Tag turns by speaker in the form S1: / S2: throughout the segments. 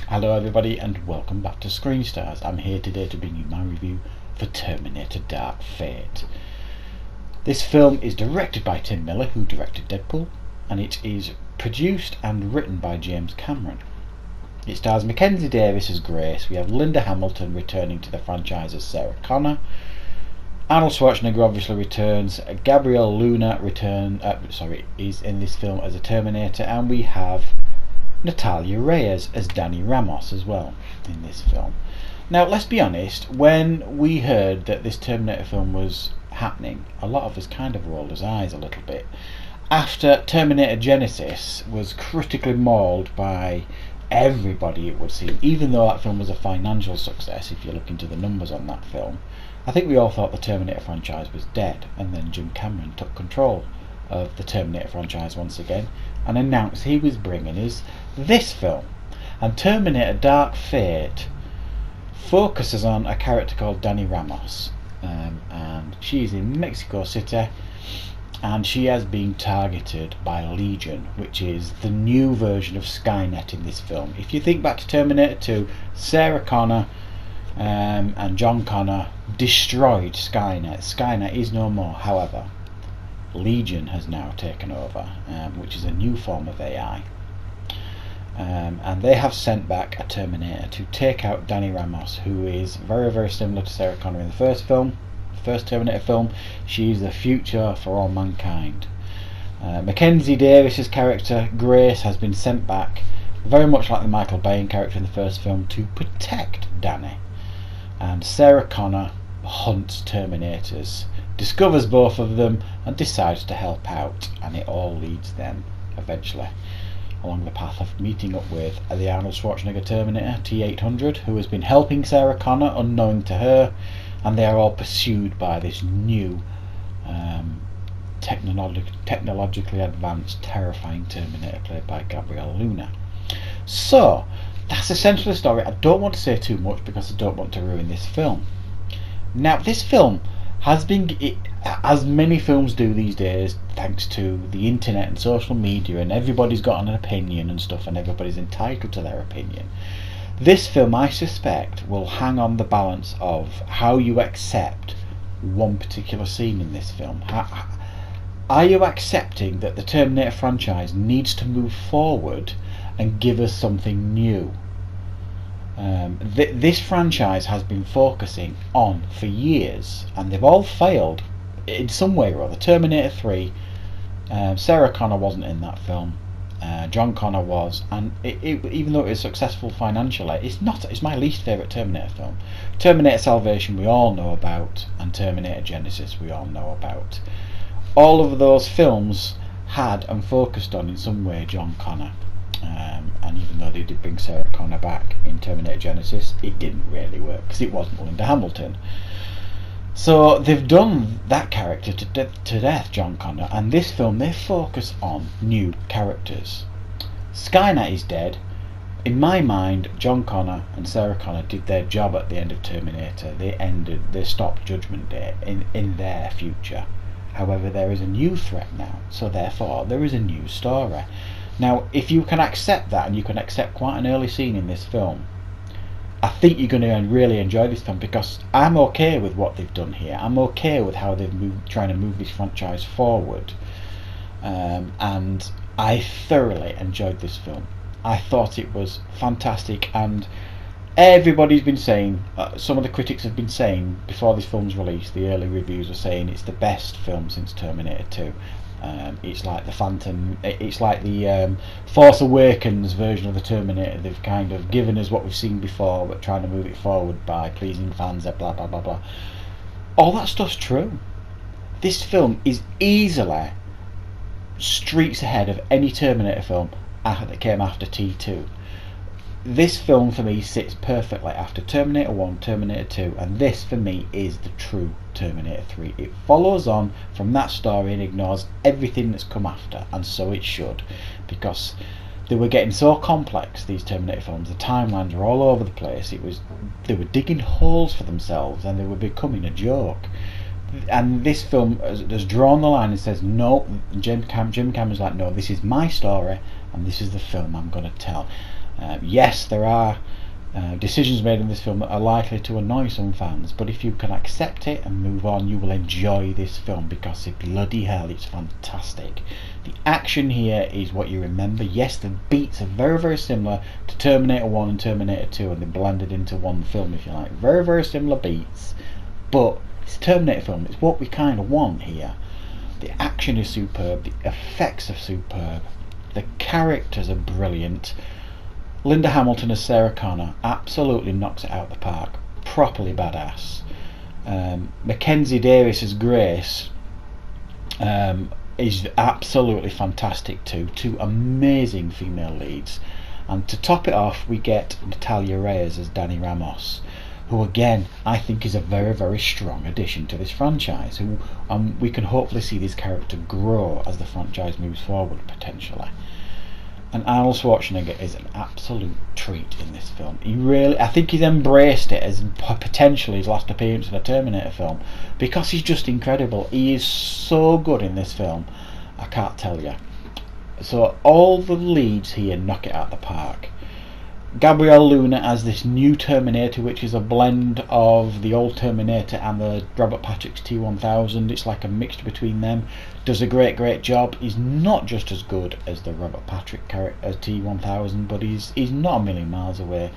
S1: Hello everybody and welcome back to Screen Stars. I'm here today to bring you my review for Terminator Dark Fate. This film is directed by Tim Miller, who directed Deadpool, and it is produced and written by James Cameron. It stars Mackenzie Davis as Grace. We have Linda Hamilton returning to the franchise as Sarah Connor. Arnold Schwarzenegger obviously returns. Gabriel Luna is in this film as a Terminator, and we have Natalia Reyes as Danny Ramos as well in this film. Now, let's be honest, when we heard that this Terminator film was happening, a lot of us kind of rolled our eyes a little bit. After Terminator Genesis was critically mauled by everybody, it would seem, even though that film was a financial success, if you look into the numbers on that film, I think we all thought the Terminator franchise was dead, and then Jim Cameron took control of the Terminator franchise once again and announced he was bringing us this film. And Terminator Dark Fate focuses on a character called Danny Ramos, and she's in Mexico City, and she has been targeted by Legion, which is the new version of Skynet in this film. If you think back to Terminator 2, Sarah Connor and John Connor destroyed Skynet. Skynet is no more. However, Legion has now taken over, which is a new form of AI, and they have sent back a Terminator to take out Danny Ramos, who is very, very similar to Sarah Connor in the first Terminator film. She's the future for all mankind. Mackenzie Davis's character Grace has been sent back, very much like the Michael Biehn character in the first film, to protect Danny. And Sarah Connor hunts Terminators, discovers both of them, and decides to help out, and it all leads them eventually along the path of meeting up with the Arnold Schwarzenegger Terminator T-800, who has been helping Sarah Connor unknowing to her, and they are all pursued by this new technologically advanced, terrifying Terminator played by Gabriel Luna. So that's essentially the story. I don't want to say too much because I don't want to ruin this film. Now, this film has been, as many films do these days, thanks to the internet and social media, and everybody's got an opinion and stuff, and everybody's entitled to their opinion. This film, I suspect, will hang on the balance of how you accept one particular scene in this film. Are you accepting that the Terminator franchise needs to move forward and give us something new? This franchise has been focusing on for years, and they've all failed in some way or other. Terminator 3, Sarah Connor wasn't in that film, John Connor was, and even though it was successful financially, it's my least favourite Terminator film. Terminator Salvation we all know about, and Terminator Genesis we all know about. All of those films had and focused on in some way John Connor. And even though they did bring Sarah Connor back in Terminator Genesis, it didn't really work because it wasn't Linda Hamilton. So they've done that character to death, John Connor, and this film they focus on new characters. Skynet is dead. In my mind, John Connor and Sarah Connor did their job at the end of Terminator. They stopped Judgment Day in their future. However, there is a new threat now, so therefore there is a new story. Now, if you can accept that, and you can accept quite an early scene in this film, I think you're going to really enjoy this film, because I'm okay with what they've done here. I'm okay with how they've trying to move this franchise forward, and I thoroughly enjoyed this film. I thought it was fantastic, and everybody's been saying, some of the critics have been saying before this film's released, the early reviews were saying it's the best film since Terminator 2. It's like the Phantom, it's like the Force Awakens version of the Terminator. They've kind of given us what we've seen before, but trying to move it forward by pleasing fans, blah blah blah blah. All that stuff's true. This film is easily streets ahead of any Terminator film that came after T2. This film for me sits perfectly after Terminator 1, Terminator 2, and this for me is the true Terminator 3. It follows on from that story and ignores everything that's come after, and so it should, because they were getting so complex, these Terminator films. The timelines were all over the place. They were digging holes for themselves, and they were becoming a joke. And this film has drawn the line and says, no, Jim Cameron's like, no, this is my story, and this is the film I'm going to tell. Yes, there are decisions made in this film that are likely to annoy some fans, but if you can accept it and move on, you will enjoy this film because bloody hell, it's fantastic. The action here is what you remember. Yes, the beats are very, very similar to Terminator 1 and Terminator 2, and they're blended into one film, if you like. Very, very similar beats, but it's a Terminator film. It's what we kind of want here. The action is superb, the effects are superb, the characters are brilliant. Linda Hamilton as Sarah Connor absolutely knocks it out of the park. Properly badass. Mackenzie Davis as Grace is absolutely fantastic too. Two amazing female leads. And to top it off, we get Natalia Reyes as Danny Ramos, who again I think is a very, very strong addition to this franchise. Who we can hopefully see this character grow as the franchise moves forward potentially. And Arnold Schwarzenegger is an absolute treat in this film. I think he's embraced it as potentially his last appearance in a Terminator film, because he's just incredible. He is so good in this film, I can't tell you. So all the leads here knock it out of the park. Gabrielle Luna as this new Terminator, which is a blend of the old Terminator and the Robert Patrick's T-1000. It's like a mixture between them. Does a great job. He's not just as good as the Robert Patrick T-1000, but he's not a million miles away.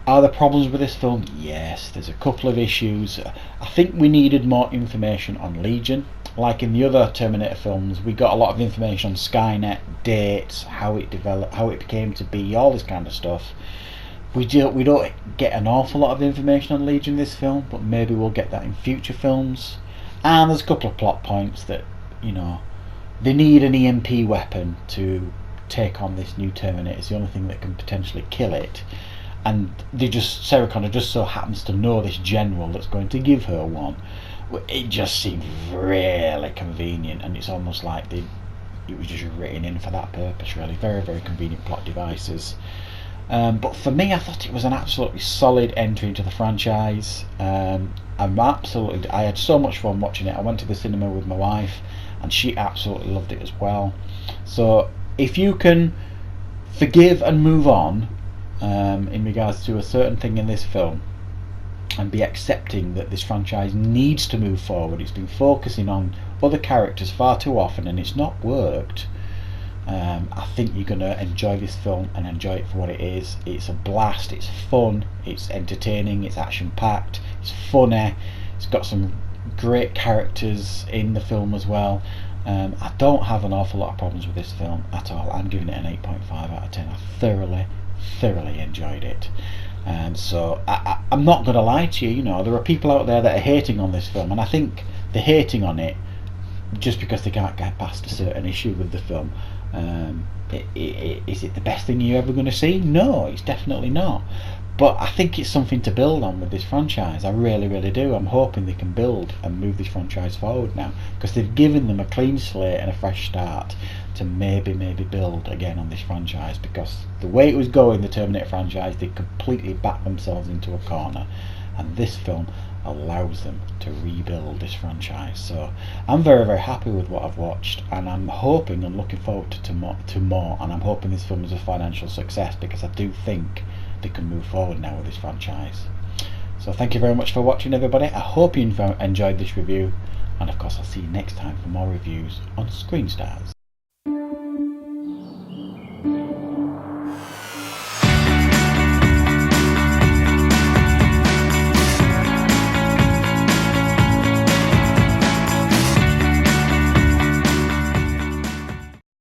S1: Are there problems with this film? Yes, there's a couple of issues. I think we needed more information on Legion. Like in the other Terminator films, we got a lot of information on Skynet, dates, how it developed, how it became to be, all this kind of stuff. We don't get an awful lot of information on Legion in this film, but maybe we'll get that in future films. And there's a couple of plot points that, they need an EMP weapon to take on this new Terminator. It's the only thing that can potentially kill it. And Sarah Connor just so happens to know this general that's going to give her one. It just seemed really convenient, and it's almost like it was just written in for that purpose, really. Very, very convenient plot devices. But for me, I thought it was an absolutely solid entry into the franchise. I had so much fun watching it. I went to the cinema with my wife, and she absolutely loved it as well. So if you can forgive and move on in regards to a certain thing in this film, and be accepting that this franchise needs to move forward. It's been focusing on other characters far too often, and it's not worked. I think you're going to enjoy this film and enjoy it for what it is. It's a blast, it's fun, it's entertaining, it's action packed, it's funny, it's got some great characters in the film as well. I don't have an awful lot of problems with this film at all. I'm giving it an 8.5 out of 10. I thoroughly enjoyed it. So I'm not going to lie to you, there are people out there that are hating on this film, and I think they're hating on it just because they can't get past a certain issue with the film. Is it the best thing you're ever going to see? No, it's definitely not. But I think it's something to build on with this franchise. I really do. I'm hoping they can build and move this franchise forward now, because they've given them a clean slate and a fresh start to maybe build again on this franchise, because the way it was going, the Terminator franchise, they completely backed themselves into a corner, and this film allows them to rebuild this franchise. So I'm very happy with what I've watched, and I'm hoping and looking forward to more, and I'm hoping this film is a financial success, because I do think they can move forward now with this franchise. So thank you very much for watching, everybody. I hope you enjoyed this review, and of course I'll see you next time for more reviews on Screen Stars.